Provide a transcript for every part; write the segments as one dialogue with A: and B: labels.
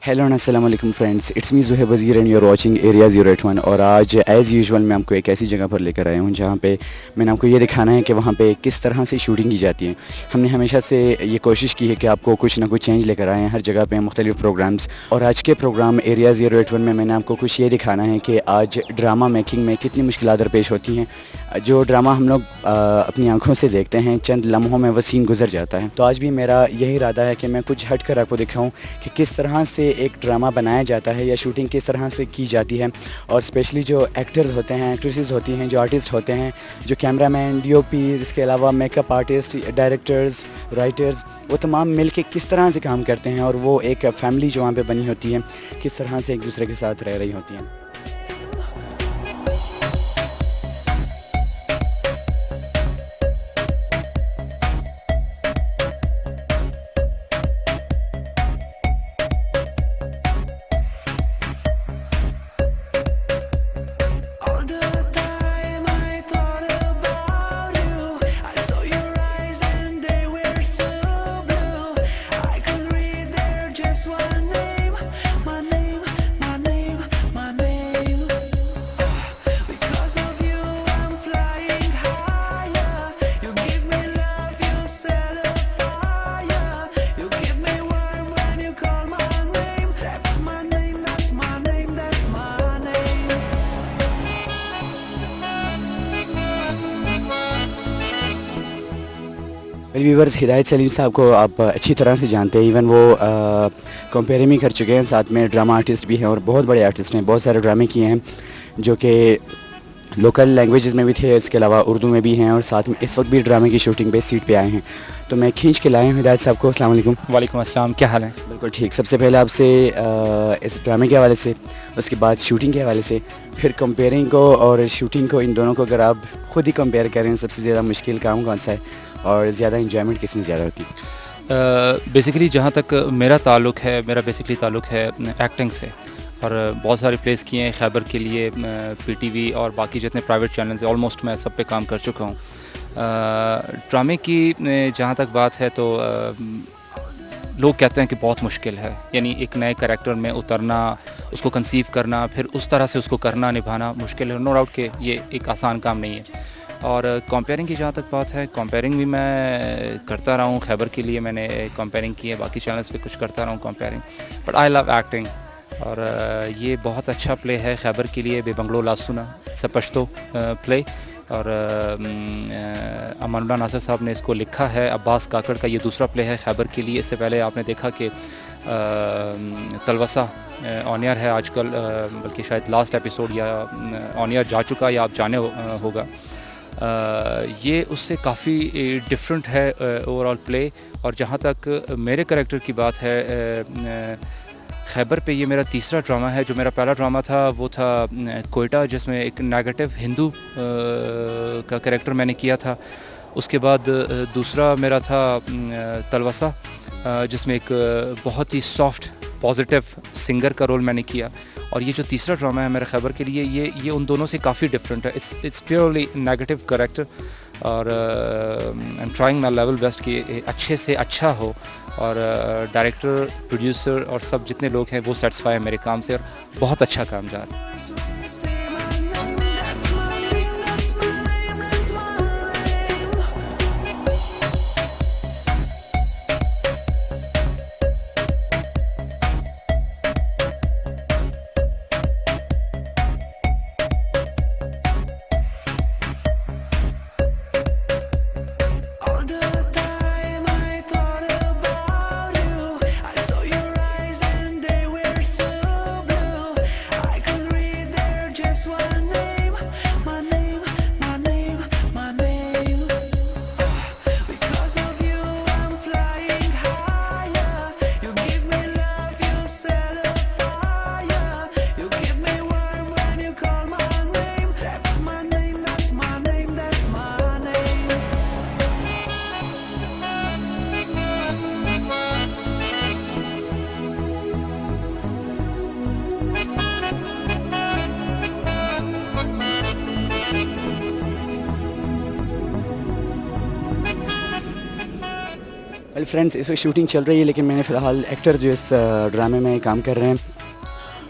A: Hello अस्सलाम वालेकुम friends, it's me Zuhaib Wazir and you are watching area 081। और आज एज़ यूजुअल मैं आपको एक ऐसी जगह पर लेकर आया हूँ जहाँ पे मैंने आपको ये दिखाना है कि वहाँ पे किस तरह से शूटिंग की जाती है। हमने हमेशा से ये कोशिश की है कि आपको कुछ ना कुछ चेंज लेकर आए हैं हर जगह पे मुख्तलिफ प्रोग्राम्स। और आज के प्रोग्राम एरिया 081 में मैंने आपको कुछ ये दिखाना है कि आज ड्रामा मेकिंग में कितनी मुश्किलात दरपेश होती हैं। जो ड्रामा हम लोग अपनी आँखों से देखते हैं चंद लम्हों में वह सीन गुजर जाता है। तो आज भी मेरा यही इरादा है कि मैं कुछ हट कर आपको दिखाऊँ कि किस तरह से एक ड्रामा बनाया जाता है या शूटिंग किस तरह से की जाती है। और स्पेशली जो एक्टर्स होते हैं, एक्ट्रेसेस होती हैं, जो आर्टिस्ट होते हैं, जो कैमरामैन, डीओपी, इसके अलावा मेकअप आर्टिस्ट, डायरेक्टर्स, राइटर्स, वो तमाम मिल के किस तरह से काम करते हैं और वो एक फ़ैमिली जो वहाँ पे बनी होती है किस तरह से एक दूसरे के साथ रह रही होती हैं। वेल व्यूवर्स, हिदायत सलीम साहब को आप अच्छी तरह से जानते हैं। इवन वो कंपेयर भी कर चुके हैं, साथ में ड्रामा आर्टिस्ट भी हैं और बहुत बड़े आर्टिस्ट हैं। बहुत सारे ड्रामे किए हैं जो कि लोकल लैंग्वेजेस में भी थे, इसके अलावा उर्दू में भी हैं और साथ में इस वक्त भी ड्रामे की शूटिंग पे सीट पे आए हैं। तो मैं खींच के लाया हूँ हिदायत साहब को। अस्सलाम वालेकुम।
B: वालेकुम अस्सलाम, क्या हाल है?
A: बिल्कुल ठीक। सबसे पहले आपसे इस ड्रामे के हवाले से, उसके बाद शूटिंग के हवाले से, फिर कंपेयरिंग को और शूटिंग को, इन दोनों को अगर आप ख़ुद ही कंपेयर करें सबसे ज़्यादा मुश्किल काम कौन सा है और ज़्यादा इंजॉयमेंट किस में ज़्यादा होती है?
B: बेसिकली जहाँ तक मेरा ताल्लुक़ है, मेरा बेसिकली ताल्लुक़ है एक्टिंग से। और बहुत सारे प्लेस किए हैं खैबर के लिए, पीटीवी और बाकी जितने प्राइवेट चैनल्स हैं ऑलमोस्ट मैं सब पे काम कर चुका हूँ। ड्रामे की जहाँ तक बात है तो लोग कहते हैं कि बहुत मुश्किल है, यानी एक नए कैरेक्टर में उतरना, उसको कंसीव करना, फिर उस तरह से उसको करना, निभाना मुश्किल है। नो डाउट कि ये एक आसान काम नहीं है। और कंपेयरिंग की जहाँ तक बात है, कंपेयरिंग भी मैं करता रहा हूँ। खैबर के लिए मैंने कंपेयरिंग की है, बाकी चैनल्स पे कुछ करता रहा हूँ comparing, but I love acting. और ये बहुत अच्छा प्ले है खैबर के लिए, बेबंगलो लासुना सपश्तो प्ले। और अमानुल्लाह नासिर साहब ने इसको लिखा है। अब्बास काकड़ का ये दूसरा प्ले है खैबर के लिए। इससे पहले आपने देखा कि तलवसा ऑन एयर है आजकल, बल्कि शायद लास्ट एपिसोड या ऑन एयर जा चुका या आप जाने होगा। ये उससे काफ़ी डिफरेंट है ओवरऑल प्ले। और जहाँ तक मेरे कैरेक्टर की बात है, खैबर पे ये मेरा तीसरा ड्रामा है। जो मेरा पहला ड्रामा था वो था कोयटा, जिसमें एक नेगेटिव हिंदू का कैरेक्टर मैंने किया था। उसके बाद दूसरा मेरा था तलवसा, जिसमें एक बहुत ही सॉफ्ट पॉजिटिव सिंगर का रोल मैंने किया। और ये जो तीसरा ड्रामा है मेरा खैबर के लिए, ये उन दोनों से काफ़ी डिफरेंट है। It's purely negative character. और I am trying my level best कि अच्छे से अच्छा हो। और डायरेक्टर, प्रोड्यूसर और सब जितने लोग हैं वो सेटिस्फाई है मेरे काम से, और बहुत अच्छा काम जा रहा है।
A: वेल फ्रेंड्स, इस वक्त शूटिंग चल रही है, लेकिन मैंने फ़िलहाल एक्टर जो इस ड्रामे में काम कर रहे हैं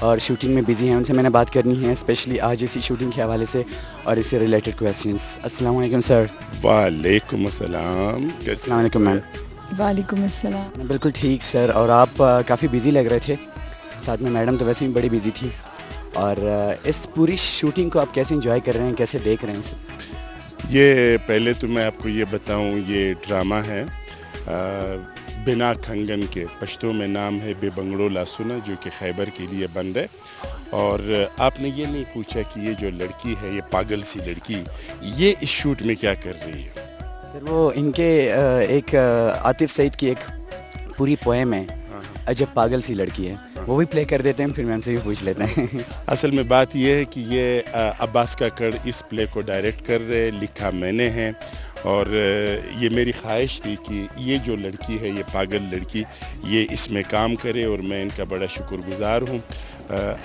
A: और शूटिंग में बिज़ी हैं, उनसे मैंने बात करनी है स्पेशली आज इसी शूटिंग के हवाले से और इससे रिलेटेड क्वेश्चंस। अस्सलाम वालेकुम सर।
C: वालेकुम अस्सलाम।
A: अस्सलाम वालेकुम मैम।
D: वालेकुम अस्सलाम।
A: मैं बिल्कुल ठीक सर, और आप काफ़ी बिज़ी लग रहे थे, साथ में मैडम तो वैसे भी बड़ी बिज़ी थी, और इस पूरी शूटिंग को आप कैसे इंजॉय कर रहे हैं, कैसे देख रहे हैं इसे?
C: ये पहले तो मैं आपको ये बताऊं, ये ड्रामा है बिना खंगन के, पश्तो में नाम है बेबंगड़ो लासुना, जो कि खैबर के लिए बन रहे। और आपने ये नहीं पूछा कि ये जो लड़की है, ये पागल सी लड़की, ये इस शूट में क्या कर रही है?
A: सर वो इनके एक आतिफ सईद की एक पूरी पोएम है, अजब पागल सी लड़की है, वो भी प्ले कर देते हैं, फिर मैं उनसे भी पूछ लेते हैं।
C: असल में बात ये है कि ये अब्बास काकड़ इस प्ले को डायरेक्ट कर रहे, लिखा मैंने है, और ये मेरी ख्वाहिश थी कि ये जो लड़की है, ये पागल लड़की, ये इसमें काम करे, और मैं इनका बड़ा शुक्रगुजार हूँ।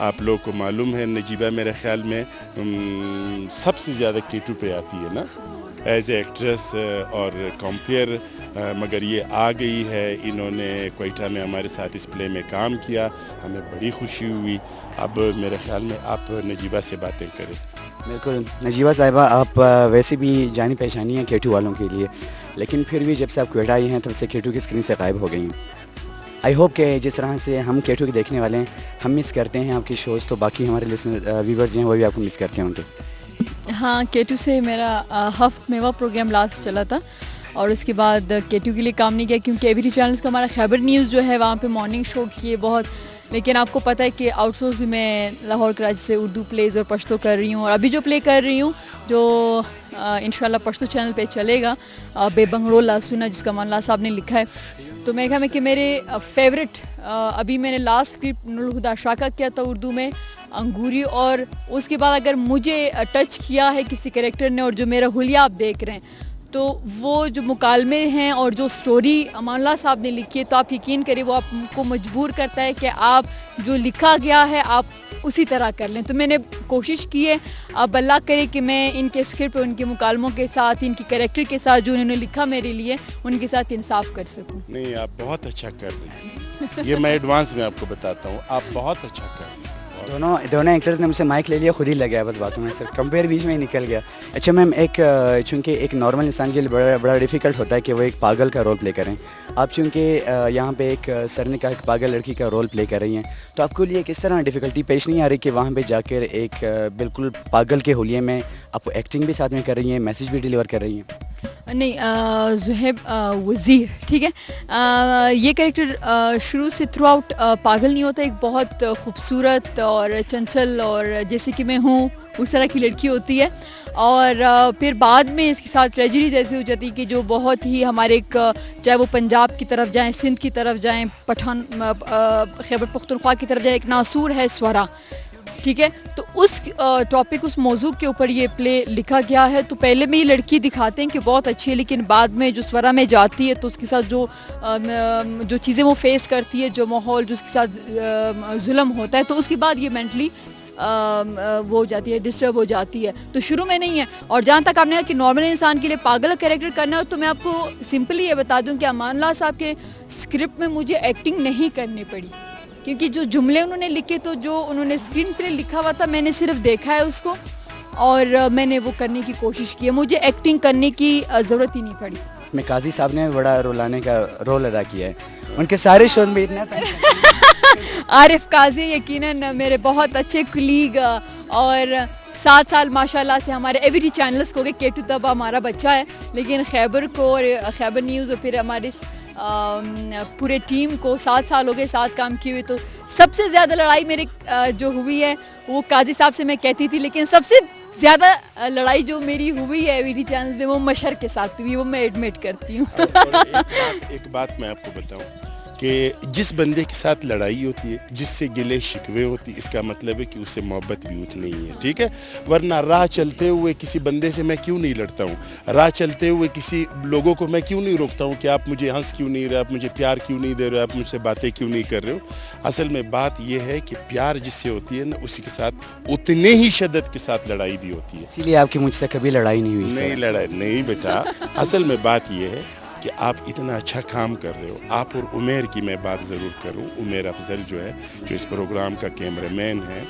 C: आप लोगों को मालूम है नजीबा मेरे ख्याल में सबसे ज़्यादा K2 पे आती है ना एज ए एक्ट्रेस और कंपेयर, मगर ये आ गई है, इन्होंने क्वेटा में हमारे साथ इस प्ले में काम किया, हमें बड़ी खुशी हुई। अब मेरे ख्याल में आप नजीबा से बातें करें।
A: बिल्कुल नजीबा साहिबा, आप वैसे भी जानी पहचानी हैं K2 वालों के लिए, लेकिन फिर भी जब से आप क्वेटा आई हैं तब से K2 की स्क्रीन से गायब हो गई हैं। आई होप कि जिस तरह से हम K2 के देखने वाले हैं, हम मिस करते हैं आपकी शोज़, तो बाकी हमारे लिसनर व्यूवर्स जो हैं वो भी आपको मिस करते होंगे।
D: हाँ, K2 से मेरा हफ्त मेवा प्रोग्राम लास्ट चला था, और उसके बाद K2 के लिए काम नहीं किया, क्योंकि एवरी चैनल्स का हमारा खैबर न्यूज़ जो है वहाँ पे मॉर्निंग शो किए बहुत, लेकिन आपको पता है कि आउटसोर्स भी मैं लाहौर कराची से उर्दू प्लेज़ और पश्तो कर रही हूँ, और अभी जो प्ले कर रही हूँ जो इंशाल्लाह पश्तो चैनल पे चलेगा, बेबंगड़ो लासुना, जिसका मानला साहब ने लिखा है, तो मैं कहा कि मेरे फेवरेट, अभी मैंने लास्ट स्क्रिप्ट नुरुल हुदा शाह का किया था उर्दू में, अंगूरी, और उसके बाद अगर मुझे टच किया है किसी कैरेक्टर ने, और जो मेरा हुलिया आप देख रहे हैं, तो वो जो मुकालमे हैं और जो स्टोरी अमानुल्लाह साहब ने लिखी है, तो आप यकीन करिए वो आपको मजबूर करता है कि आप जो लिखा गया है आप उसी तरह कर लें। तो मैंने कोशिश की है, अब अल्लाह करे कि मैं इनके स्क्रिप्ट और उनके मुकालमों के साथ, इनकी कैरेक्टर के साथ जो उन्होंने लिखा मेरे लिए, उनके साथ इंसाफ कर सकूं।
C: नहीं, आप बहुत अच्छा कर रही हैं, ये मैं एडवांस में आपको बताता हूँ, आप बहुत अच्छा कर रही हैं।
A: दोनों एक्टर्स ने मुझसे माइक ले लिया, खुद ही लग गया बस बातों में, सर कंपेयर बीच में ही निकल गया। अच्छा मैम, एक चूँकि एक नॉर्मल इंसान के लिए बड़ा डिफ़िकल्ट होता है कि वो एक पागल का रोल प्ले करें, आप चूँकि यहाँ पे एक सर ने कहा एक पागल लड़की का रोल प्ले कर रही हैं, तो आपको लिए किस तरह डिफ़िकल्टी पेश नहीं आ रही कि वहाँ पे जाकर एक बिल्कुल पागल के होलिये में आप एक्टिंग भी साथ में कर रही हैं, मैसेज भी डिलीवर कर रही हैं?
D: नहीं, ज़ुहैब वज़ीर, ठीक है, ये कैरेक्टर शुरू से थ्रू आउट पागल नहीं होता, एक बहुत खूबसूरत और चंचल और जैसे कि मैं हूँ उस तरह की लड़की होती है, और फिर बाद में इसके साथ ट्रेजेडीज ऐसी हो जाती है कि जो बहुत ही हमारे एक, चाहे वो पंजाब की तरफ जाएं, सिंध की तरफ जाएं, खैबर पख्तूनख्वा की तरफ जाएं, एक नासूर है स्वरा, ठीक है, तो उस टॉपिक, उस मौजू के ऊपर ये प्ले लिखा गया है। तो पहले में ये लड़की दिखाते हैं कि बहुत अच्छी है, लेकिन बाद में जो स्वरा में जाती है तो उसके साथ जो चीज़ें वो फेस करती है, जो माहौल जो उसके साथ जुल्म होता है, तो उसके बाद ये मेंटली वो हो जाती है, डिस्टर्ब हो जाती है। तो शुरू में नहीं है। और जहाँ तक आपने कहा कि नॉर्मल इंसान के लिए पागल कैरेक्टर करना हो, तो मैं आपको सिंपली ये बता दूँ कि अमानुल्लाह साहब के स्क्रिप्ट में मुझे एक्टिंग नहीं करनी पड़ी, क्योंकि जो जुमले उन्होंने लिखे, तो जो उन्होंने स्क्रीन पे लिखा हुआ था, मैंने सिर्फ देखा है उसको और मैंने वो करने की कोशिश की है, मुझे एक्टिंग करने की ज़रूरत ही नहीं पड़ी।
A: मैं काजी साहब ने बड़ा रुलाने का रोल अदा किया है, उनके सारे शोज में इतना था।
D: आरिफ काजी यकीनन मेरे बहुत अच्छे कुलीग, और 7 साल माशाल्लाह से हमारे एवरी चैनल्स को, K2 तब हमारा बच्चा है, लेकिन खैबर को और खैबर न्यूज़ और फिर हमारे पूरे टीम को 7 साल हो गए साथ काम किए हुए। तो सबसे ज़्यादा लड़ाई मेरे जो हुई है वो काजी साहब से मैं कहती थी, लेकिन सबसे ज़्यादा लड़ाई जो मेरी हुई है एवीडी चैनल्स में वो मशर के साथ हुई, वो मैं एडमिट करती हूँ।
C: एक बात मैं आपको बताऊँ कि जिस बंदे के साथ लड़ाई होती है, जिससे गिले शिकवे होती है, इसका मतलब है कि उसे मोहब्बत भी उतनी ही है, ठीक है। वरना राह चलते हुए किसी बंदे से मैं क्यों नहीं लड़ता हूँ, राह चलते हुए किसी लोगों को मैं क्यों नहीं रोकता हूँ कि आप मुझे हंस क्यों नहीं रहे, आप मुझे प्यार क्यों नहीं दे रहे हो, आप मुझसे बातें क्यों नहीं कर रहे हो। असल में बात यह है कि प्यार जिससे होती है ना, उसी के साथ उतने ही शिद्दत के साथ लड़ाई भी होती है।
A: इसीलिए आपकी मुझसे कभी लड़ाई नहीं हुई?
C: नहीं लड़ाई नहीं बेटा, असल में बात यह है कि आप इतना अच्छा काम कर रहे हो। आप और उमेर की मैं बात ज़रूर करूं, उमेर अफजल जो है, जो इस प्रोग्राम का कैमरामैन है,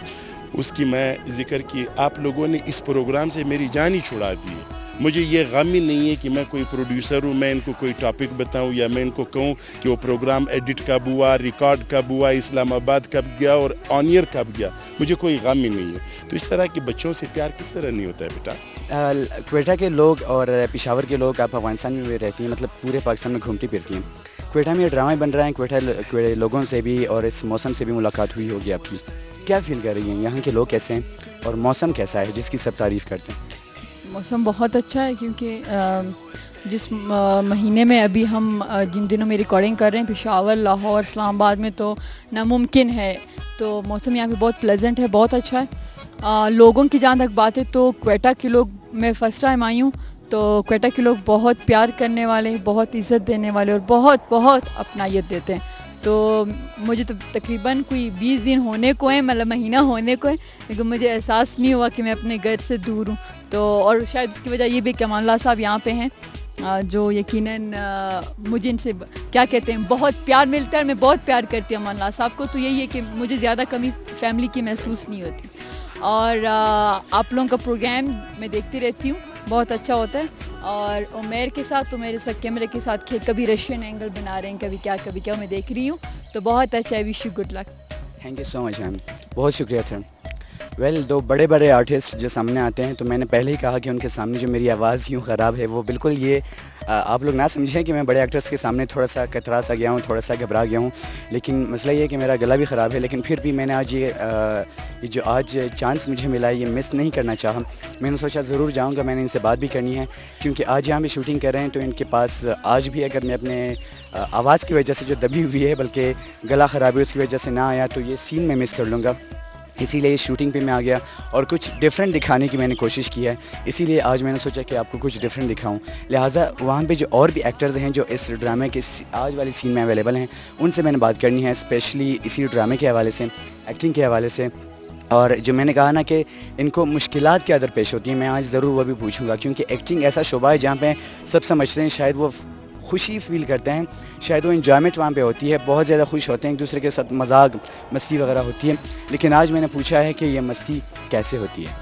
C: उसकी मैं ज़िक्र की। आप लोगों ने इस प्रोग्राम से मेरी जान ही छुड़ा दी है। मुझे ये गम ही नहीं है कि मैं कोई प्रोड्यूसर हूँ, मैं इनको कोई टॉपिक बताऊँ या मैं इनको कहूँ कि वो प्रोग्राम एडिट कब हुआ, रिकॉर्ड कब हुआ, इस्लामाबाद कब गया और ऑन ईयर कब गया। मुझे कोई गम ही नहीं है। तो इस तरह के बच्चों से प्यार किस तरह नहीं होता है बेटा।
A: क्वेटा के लोग और पेशावर के लोग, आप अफगानिस्तान में भी रहती हैं, मतलब पूरे पाकिस्तान में घूमती फिरती हैं। क्वेटा में ये ड्रामा बन रहा है, क्वेटा लोगों से भी और इस मौसम से भी मुलाकात हुई होगी आपकी। क्या फील कर रही हैं, यहाँ के लोग कैसे हैं और मौसम कैसा है जिसकी सब तारीफ़ करते हैं?
D: मौसम बहुत अच्छा है, क्योंकि जिस महीने में अभी हम जिन दिनों में रिकॉर्डिंग कर रहे हैं, पेशावर, लाहौर, इस्लामाबाद में तो नामुमकिन है। तो मौसम यहाँ पे बहुत प्लेजेंट है, बहुत अच्छा है। लोगों की जहाँ तक बात है तो क्वेटा के लोग, मैं फ़र्स्ट टाइम आई हूँ, तो क्वेटा के लोग बहुत प्यार करने वाले, बहुत इज़्ज़त देने वाले और बहुत बहुत अपनायत देते हैं। तो मुझे तो तकरीबन कोई 20 दिन होने को है, मतलब महीना होने को है, लेकिन मुझे एहसास नहीं हुआ कि मैं अपने घर से दूर हूँ। तो और शायद उसकी वजह ये भी कि अमानुल्लाह साहब यहाँ पे हैं, जो यकीनन मुझे इनसे क्या कहते हैं बहुत प्यार मिलता है और मैं बहुत प्यार करती हूँ अमानुल्लाह साहब को। तो यही है कि मुझे ज़्यादा कमी फैमिली की महसूस नहीं होती। और आप लोगों का प्रोग्राम मैं देखती रहती हूँ, बहुत अच्छा होता है। और उमेर के साथ, तो मेरे साथ कैमरे के साथ कभी रशियन एंगल बना रहे हैं, कभी क्या मैं देख रही हूँ, तो बहुत अच्छा है। Wish you good luck.
A: Thank you so much ma'am, बहुत शुक्रिया सर। वेल, दो बड़े बड़े आर्टिस्ट जो सामने आते हैं, तो मैंने पहले ही कहा कि उनके सामने जो मेरी आवाज़ यूँ ख़राब है, वो बिल्कुल ये आप लोग ना समझें कि मैं बड़े एक्टर्स के सामने थोड़ा सा कतरा सा गया हूँ, थोड़ा सा घबरा गया हूँ। लेकिन मसला ये है कि मेरा गला भी ख़राब है, लेकिन फिर भी मैंने आज ये जो आज चांस मुझे मिला है, ये मिस नहीं करना चाहा। मैंने सोचा ज़रूर जाऊँगा, मैंने इनसे बात भी करनी है, क्योंकि आज यहाँ पे शूटिंग कर रहे हैं। तो इनके पास आज भी अगर मैं अपने आवाज़ की वजह से जो दबी हुई है, बल्कि गला ख़राब है, उसकी वजह से ना आया, तो ये सीन मैं मिस कर लूँगा। इसीलिए शूटिंग पे मैं आ गया और कुछ डिफरेंट दिखाने की मैंने कोशिश की है। इसीलिए आज मैंने सोचा कि आपको कुछ डिफरेंट दिखाऊं। लिहाजा वहाँ पे जो और भी एक्टर्स हैं जो इस ड्रामे के आज वाली सीन में अवेलेबल हैं, उनसे मैंने बात करनी है, स्पेशली इसी ड्रामे के हवाले से, एक्टिंग के हवाले से। और जो मैंने कहा ना कि इनको मुश्किलात क्या दरपेश होती हैं, मैं आज ज़रूर वो भी पूछूंगा, क्योंकि एक्टिंग ऐसा शोबा है जहाँ पे सब समझते हैं, शायद वो खुशी फ़ील करते हैं, शायद वो इन्जॉयमेंट वहाँ पे होती है, बहुत ज़्यादा खुश होते हैं, एक दूसरे के साथ मजाक मस्ती वगैरह होती है। लेकिन आज मैंने पूछा है कि ये मस्ती कैसे होती है।